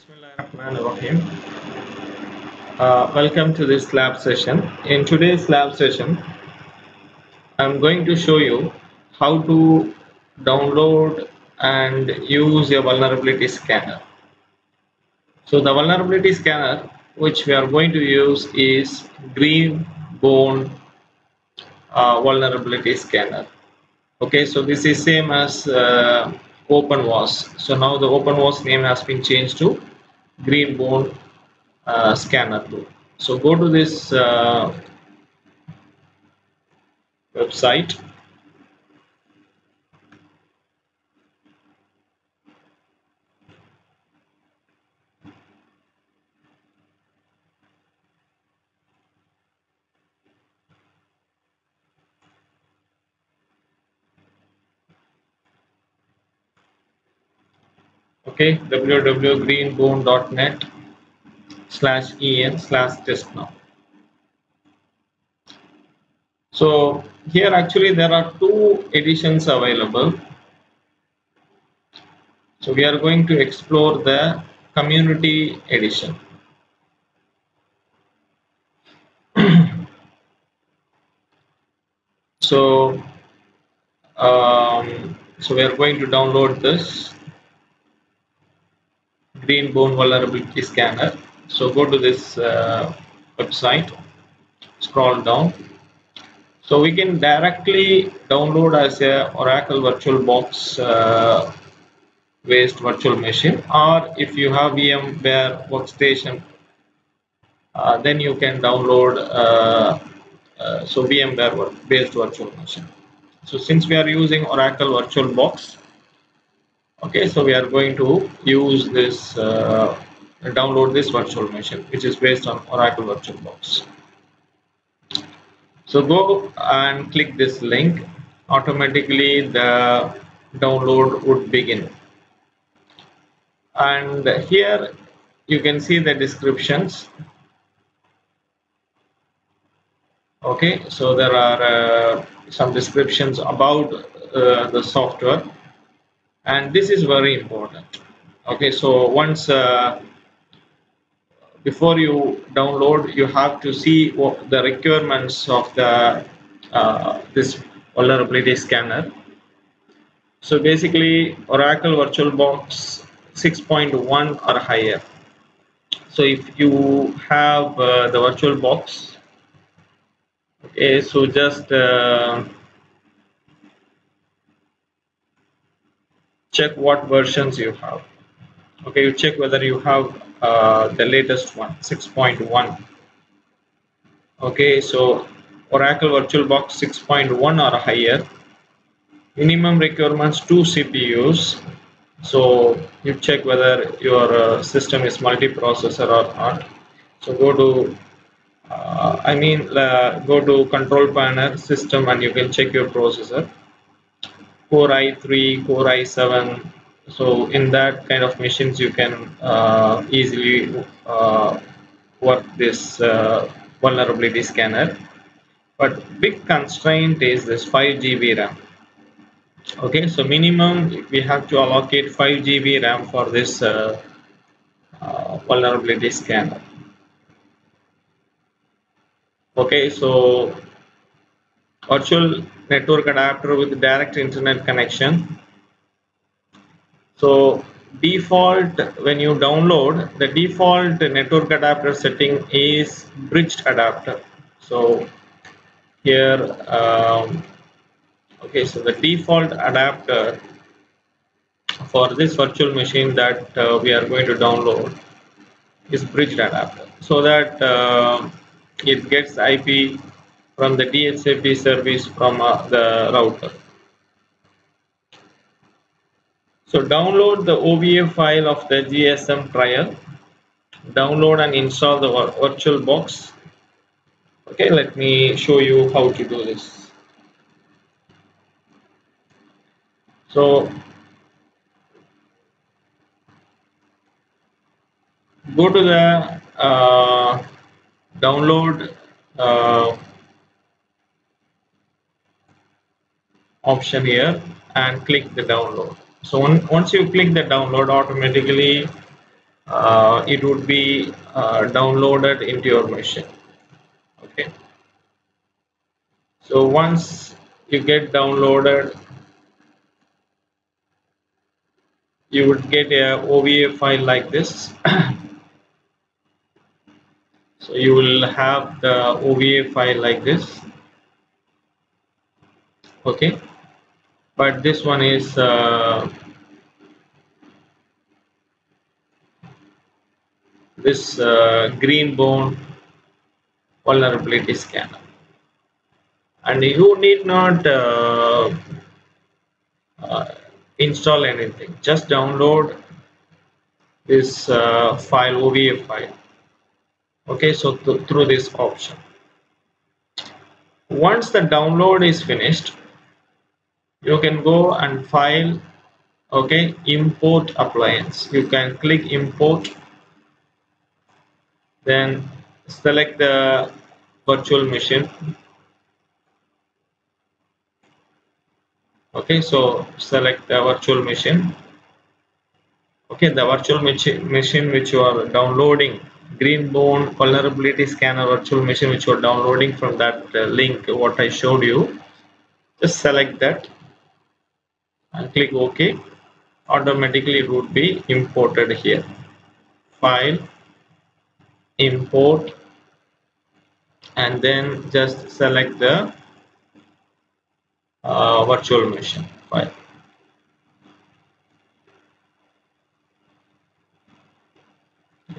Bismillahirrahmanirrahim. Welcome to this lab session. In today's lab session, I'm going to show you how to download and use a vulnerability scanner. So the vulnerability scanner which we are going to use is Greenbone vulnerability scanner. Okay, so this is same as OpenWAS. So now the OpenWAS name has been changed to Greenbone scanner tool. So go to this website. Okay, www.greenbone.net/en/test now. So here actually there are two editions available. So we are going to explore the community edition. So so we are going to download this Greenbone vulnerability scanner. So go to this website, scroll down. So we can directly download as a Oracle VirtualBox based virtual machine, or if you have VMware workstation, then you can download so VMware based virtual machine. So since we are using Oracle VirtualBox, okay, so we are going to use this download this virtual machine which is based on Oracle VirtualBox. So go and click this link. Automatically the download would begin, and here you can see the descriptions. Okay, so there are some descriptions about the software, and this is very important. Okay, so once before you download, you have to see what the requirements of the this vulnerability scanner. So basically Oracle VirtualBox 6.1 or higher. So if you have the VirtualBox, okay, so just check what versions you have. Okay, you check whether you have the latest one, 6.1. Okay, so Oracle VirtualBox 6.1 or higher. Minimum requirements 2 CPUs. So you check whether your system is multiprocessor or not. So go to go to control panel system and you can check your processor. Core i3, Core i7. So in that kind of machines you can easily work this vulnerability scanner. But big constraint is this 5 GB RAM. Okay, so minimum we have to allocate 5 GB RAM for this vulnerability scanner. Okay, so virtual network adapter with direct internet connection. So default, when you download, the default network adapter setting is bridged adapter. So here okay, so the default adapter for this virtual machine that we are going to download is bridged adapter, so that it gets IP from the DHCP service from the router. So download the OVA file of the GSM trial, download and install the VirtualBox. Okay, let me show you how to do this. So go to the download option here and click the download. So once you click the download, automatically it would be downloaded into your machine. Okay, so once you get downloaded, you would get a OVA file like this. So you will have the OVA file like this. Okay, but this one is this Greenbone vulnerability scanner, and you need not uh, install anything. Just download this file, OVA file. Okay, so through this option. Once the download is finished, you can go and file. Okay, import appliance. You can click import, then select the virtual machine. Okay, so select the virtual machine. Okay, the virtual machine which you are downloading, Greenbone vulnerability scanner virtual machine which you are downloading from that link what I showed you, just select that and click OK. Automatically it would be imported here. File, import, and then just select the virtual machine file.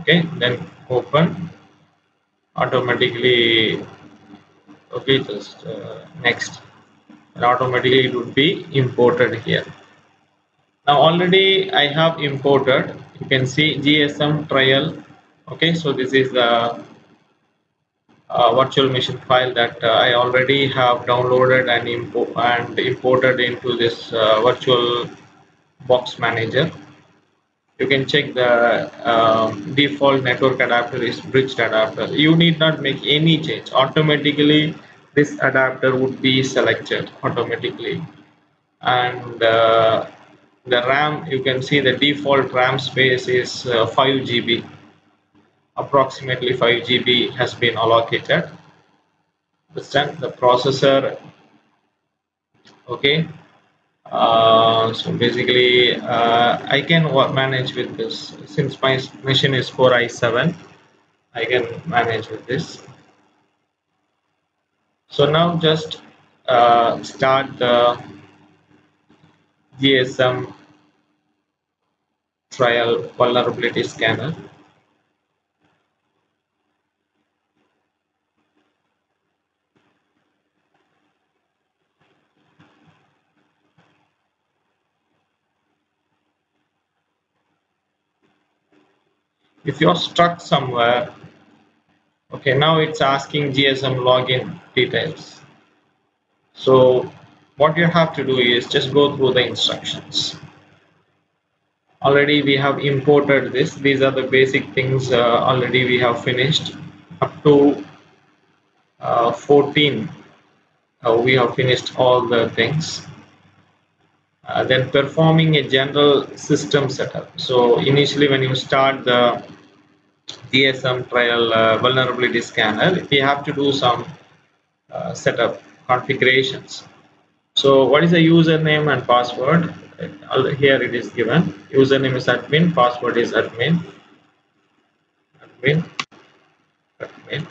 Okay, then open. Automatically, okay, just next, and automatically it would be imported here. Now already I have imported. You can see GSM trial. Okay, so this is the virtual machine file that I already have downloaded and imported into this virtual box manager. You can check the default network adapter is bridged adapter. You need not make any change. Automatically this adapter would be selected automatically, and the RAM, you can see the default RAM space is 5 GB. Approximately 5 GB has been allocated. Understand the processor. Okay, so basically I can manage with this since my machine is Core i7. I can manage with this. So now just start the GSM trial vulnerability scanner. If you're stuck somewhere, okay, now it's asking GSM login details. So what you have to do is just go through the instructions. Already we have imported this. These are the basic things already we have finished. Up to 14, we have finished all the things. Then performing a general system setup. So initially when you start the GSM trial vulnerability scanner, we have to do some setup configurations. So what is the username and password? Here it is given. Username is admin, password is admin, admin, admin.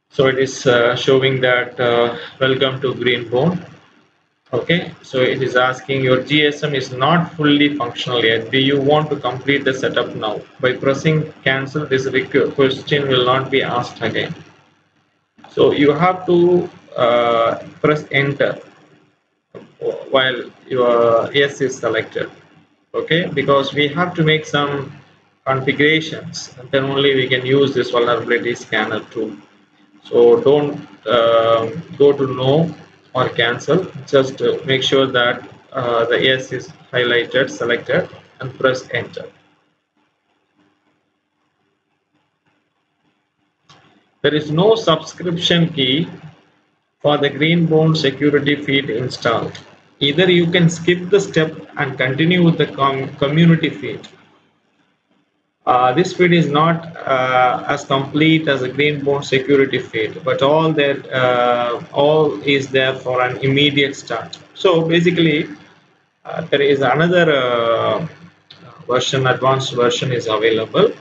So it is showing that welcome to Greenbone. Okay, so it is asking your GSM is not fully functional yet. Do you want to complete the setup now? By pressing cancel, this question will not be asked again. So you have to press enter while your yes is selected. Okay, because we have to make some configurations, and then only we can use this vulnerability scanner tool. So don't go to no or cancel. Just make sure that the yes is highlighted, selected, and press enter. There is no subscription key for the Greenbone security feed installed. Either you can skip the step and continue with the community feed. This feed is not as complete as a Greenbone security feed, but all is there for an immediate start. So basically, there is another version, advanced version is available.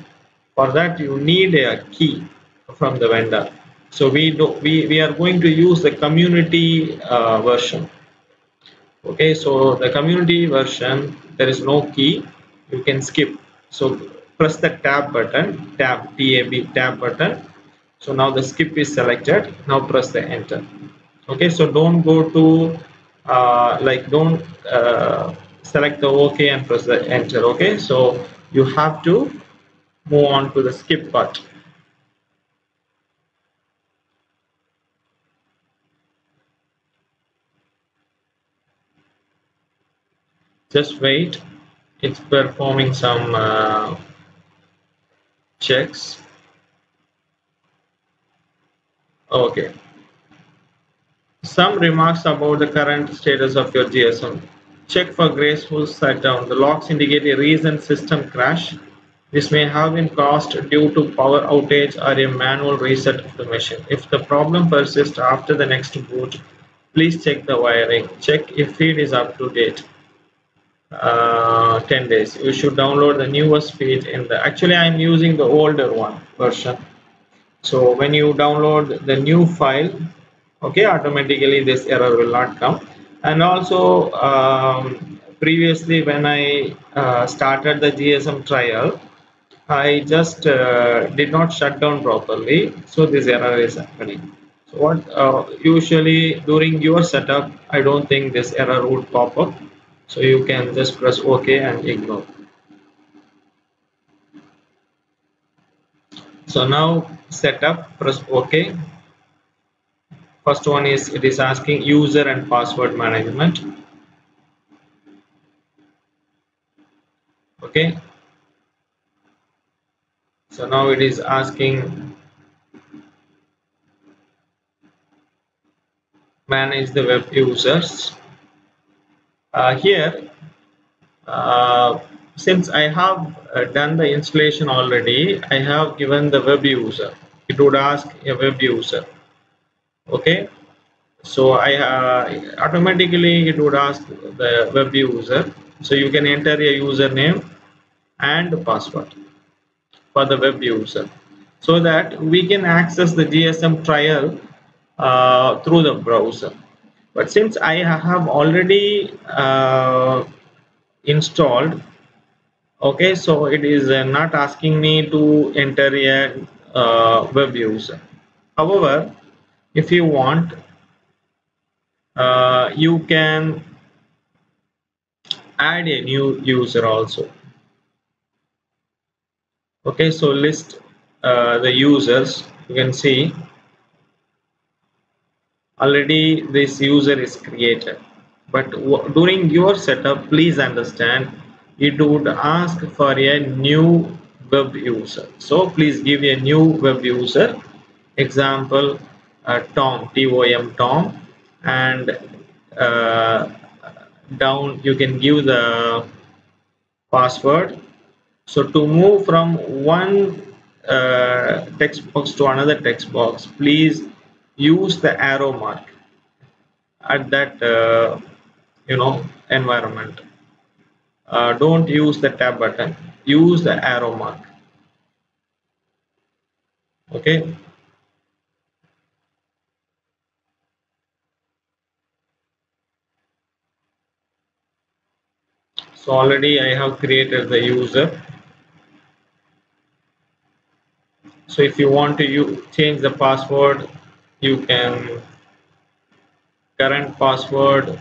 For that, you need a key from the vendor. So we are going to use the community version. Okay, so the community version, there is no key, you can skip. So press the tab button, tab button. So now the skip is selected. Now press the enter. Okay, so don't go to don't select the OK and press the enter. Okay, so you have to move on to the skip part. Just wait, it's performing some checks. Okay. Some remarks about the current status of your GSM. Check for graceful shutdown. The logs indicate a recent system crash. This may have been caused due to power outage or a manual reset of the machine. If the problem persists after the next boot, please check the wiring. Check if feed is up to date. 10 days. You should download the newest feed in the. Actually, I'm using the older one version. So when you download the new file, okay, automatically this error will not come. And also previously when I started the GSM trial, I just did not shut down properly, so this error is happening. So what usually during your setup, I don't think this error would pop up, so you can just press OK and ignore. So now setup, press OK. First one is, it is asking user and password management. Okay, so now it is asking manage the web users. Here since I have done the installation already, I have given the web user. It would ask a web user. Okay, so I automatically it would ask the web user. So you can enter a username and password for the web user, so that we can access the GSM trial through the browser. But since I have already installed, okay, so it is not asking me to enter a web user. However, if you want, you can add a new user also. Okay, so list the users. You can see already this user is created, but during your setup, please understand, it would ask for a new web user. So please give a new web user, example Tom, Tom, and uh, down you can give the password. So to move from one text box to another text box, please use the arrow mark at that environment. Don't use the tab button, use the arrow mark. Okay, so already I have created the user. So if you want to change the password, you can current password.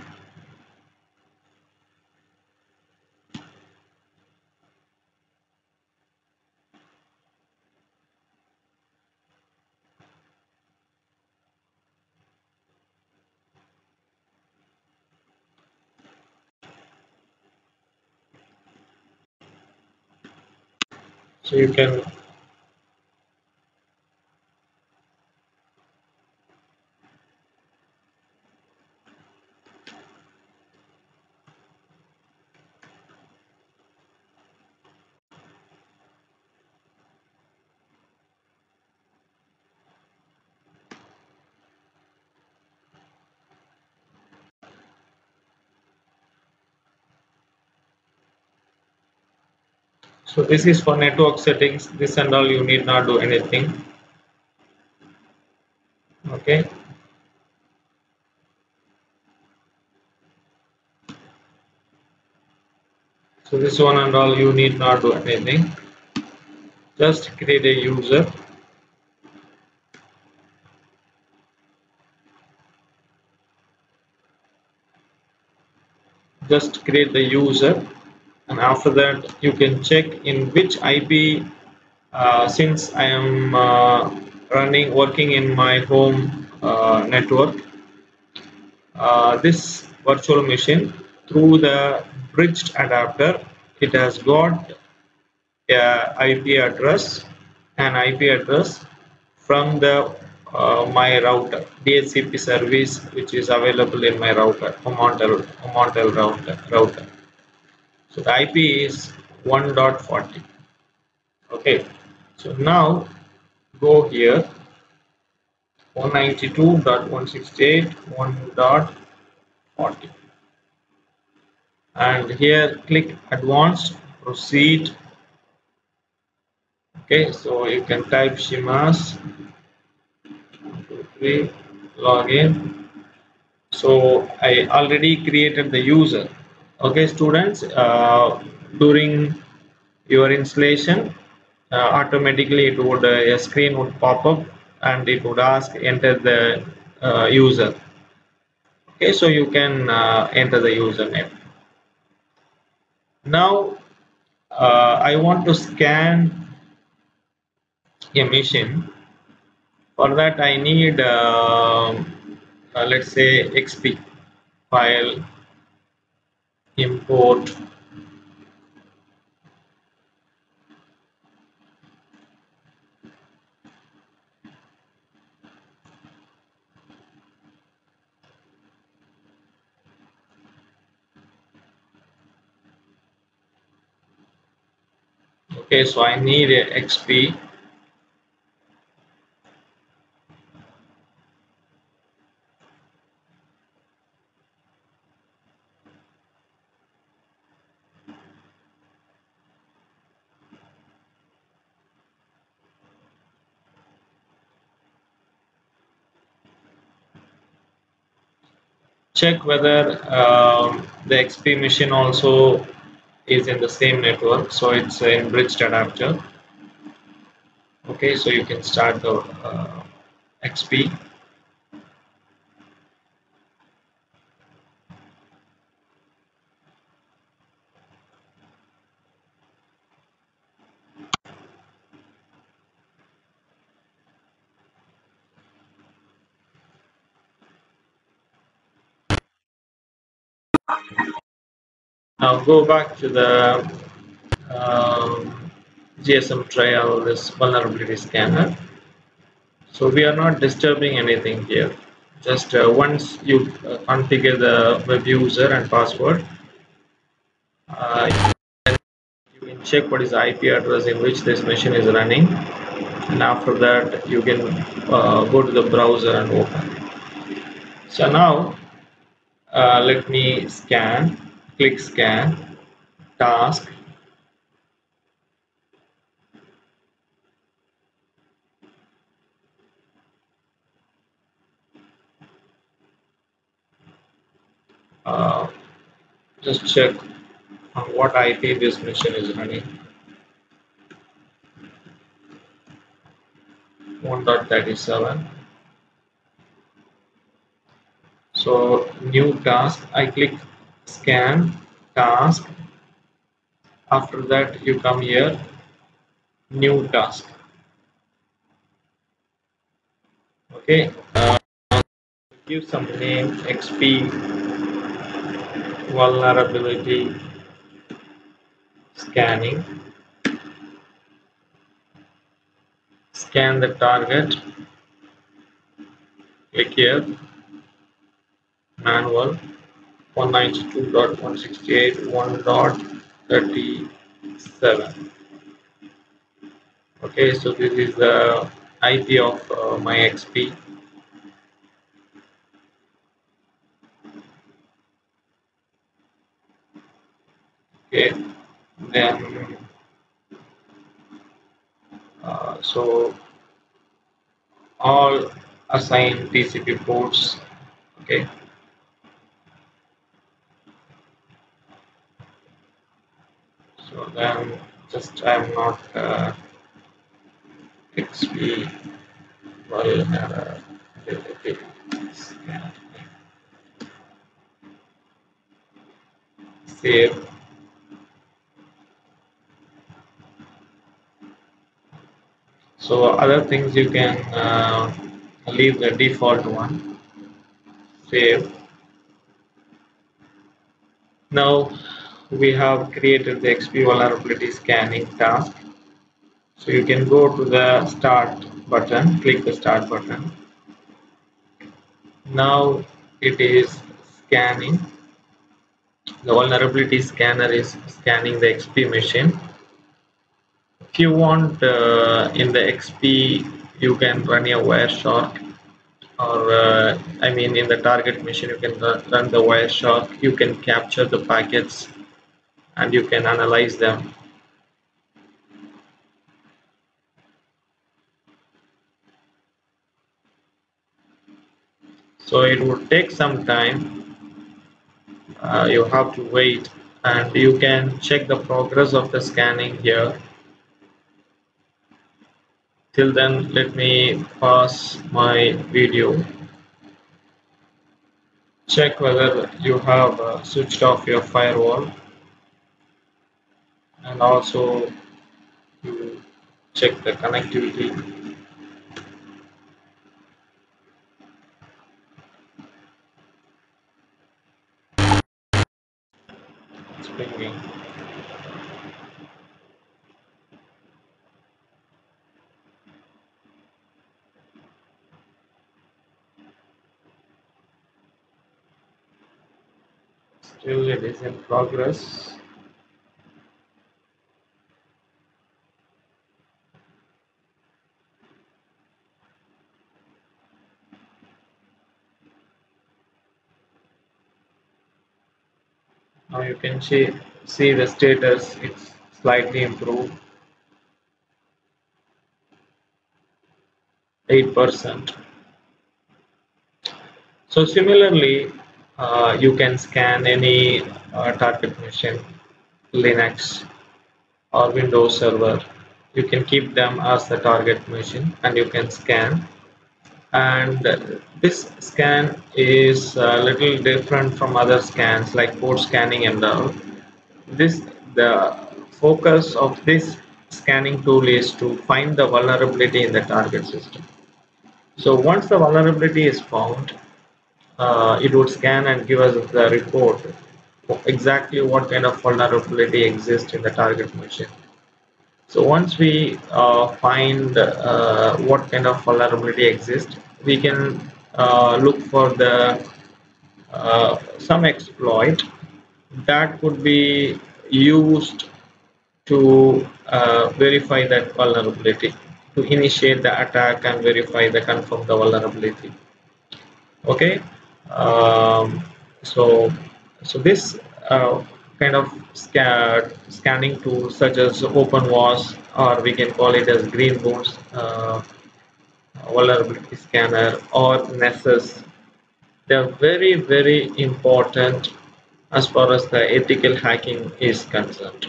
So you can So this is for network settings. This and all, you need not do anything. Okay. So this one and all, you need not do anything. Just create a user. Just create the user, and after that you can check in which IP. Since I am working in my home network, this virtual machine, through the bridged adapter, it has got a IP address, an IP address from the my router DHCP service, which is available in my router, Omantel router. So the IP is 1.40. Okay, so now go here, 192.168.1.40, and here click advanced, proceed. Okay, so you can type Shimas 123 login. So I already created the user. Okay, students, during your installation, automatically it would a screen would pop up and it would ask enter the user. Okay, so you can enter the username. Now I want to scan a machine. For that I need let's say XP file, import. Okay, so I need a XP. Check whether the XP machine also is in the same network, so it's in bridged adapter. Okay, so you can start the XP. Now go back to the GSM trial, this vulnerability scanner. So we are not disturbing anything here. Just once you configure the web user and password, uh, you can check what is the IP address in which this machine is running, and after that you can go to the browser and open. So now let me scan. Click scan task. Uh, just check on what IP this machine is running. 1.37. So new task, I click scan task. After that you come here, new task. Okay, give some name, XP vulnerability scanning. Scan the target. Click here, manual 192.168.1.37. Okay, so this is the IP of my XP. Okay, then So all assigned TCP ports. Okay, so then just I'm not XP vulnerability scan. Save. So other things you can leave the default one. Save. Now we have created the XP vulnerability scanning task. So you can go to the start button, click the start button. Now it is scanning. The vulnerability scanner is scanning the XP machine. If you want in the XP, you can run a Wireshark, or I mean in the target machine you can run the Wireshark. You can capture the packets and you can analyze them. So it would take some time. You have to wait, and you can check the progress of the scanning here. Till then, let me pause my video. Check whether you have switched off your firewall, and also you check the connectivity. It's pinging. Still, it is in progress. Now you can see the status. It's slightly improved, 8%. So similarly, you can scan any target machine, Linux or Windows server. You can keep them as the target machine and you can scan. And this scan is a little different from other scans like port scanning and all. The focus of this scanning tool is to find the vulnerability in the target system. So once the vulnerability is found, it would scan and give us the report exactly what kind of vulnerability exists in the target machine. So once we find what kind of vulnerability exists, we can look for the some exploit that could be used to verify that vulnerability, to initiate the attack and verify the confirm the vulnerability. Okay, um, so this kind of scanning tools such as OpenWAS, or we can call it as Greenbones vulnerability scanner, or Nessus, they are very important as far as the ethical hacking is concerned.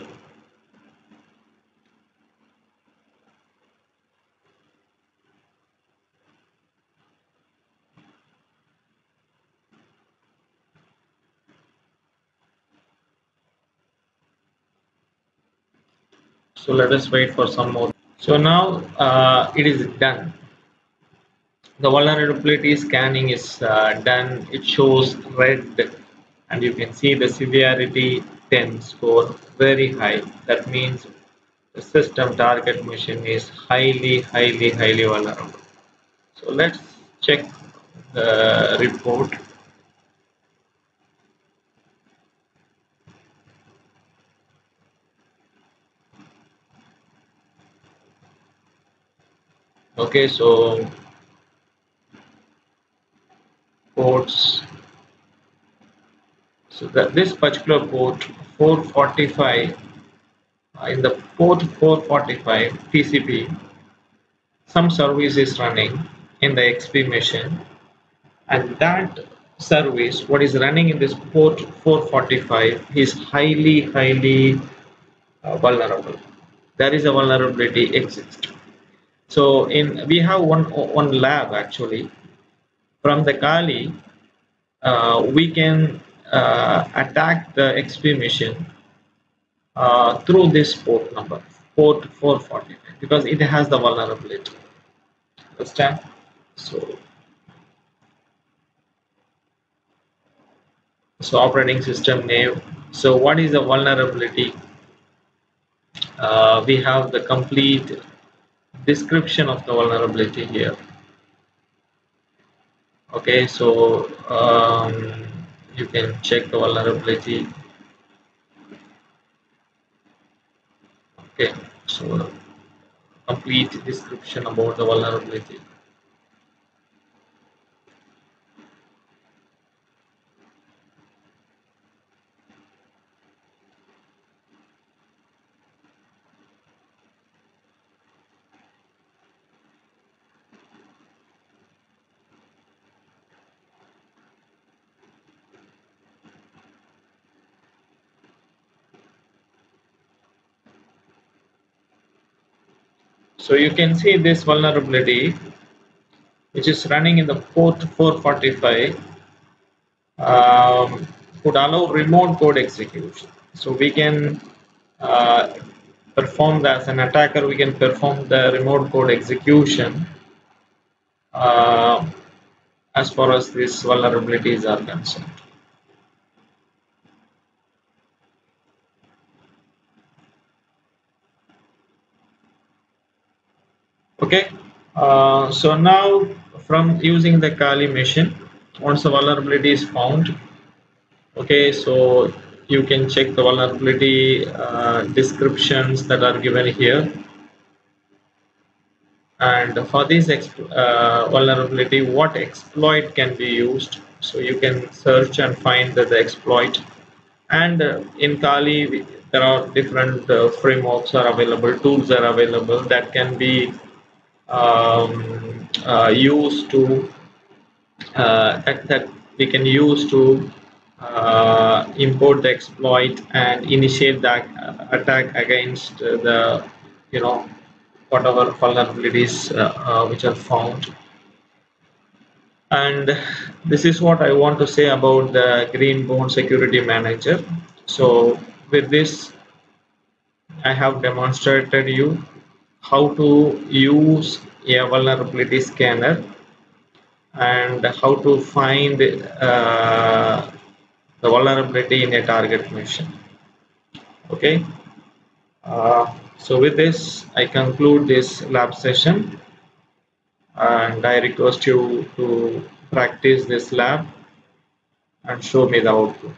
So let us wait for some more. So now it is done. The vulnerability scanning is done. It shows red, and you can see the severity 10 score, very high. That means the system target machine is highly vulnerable. So let's check the report. Okay, so ports. So this particular port 445, in the port 445 TCP, some service is running in the XP machine, and that service what is running in this port 445 is highly vulnerable. There is a vulnerability exists. So in we have one lab actually from the Kali. We can attack the XP machine through this port number, port 445, because it has the vulnerability. Understand? So operating system name. So what is the vulnerability? We have the complete description of the vulnerability here. Okay, so you can check the vulnerability. Okay, so complete description about the vulnerability. So you can see this vulnerability which is running in the port 445 would allow remote code execution. So we can uh, perform as an attacker, we can perform the remote code execution uh, as far as these vulnerabilities are concerned. Okay, so now from using the Kali machine, once the vulnerability is found, okay, so you can check the vulnerability descriptions that are given here. And for this vulnerability, what exploit can be used? So you can search and find the exploit. And in Kali, there are different frameworks are available, tools are available that can be used to that we can use to import the exploit and initiate the attack against the whatever vulnerabilities which are found. And this is what I want to say about the Greenbone Security Manager. So with this, I have demonstrated you how to use a vulnerability scanner and how to find the vulnerability in a target machine. Okay. So with this, I conclude this lab session, and I request you to practice this lab and show me the output.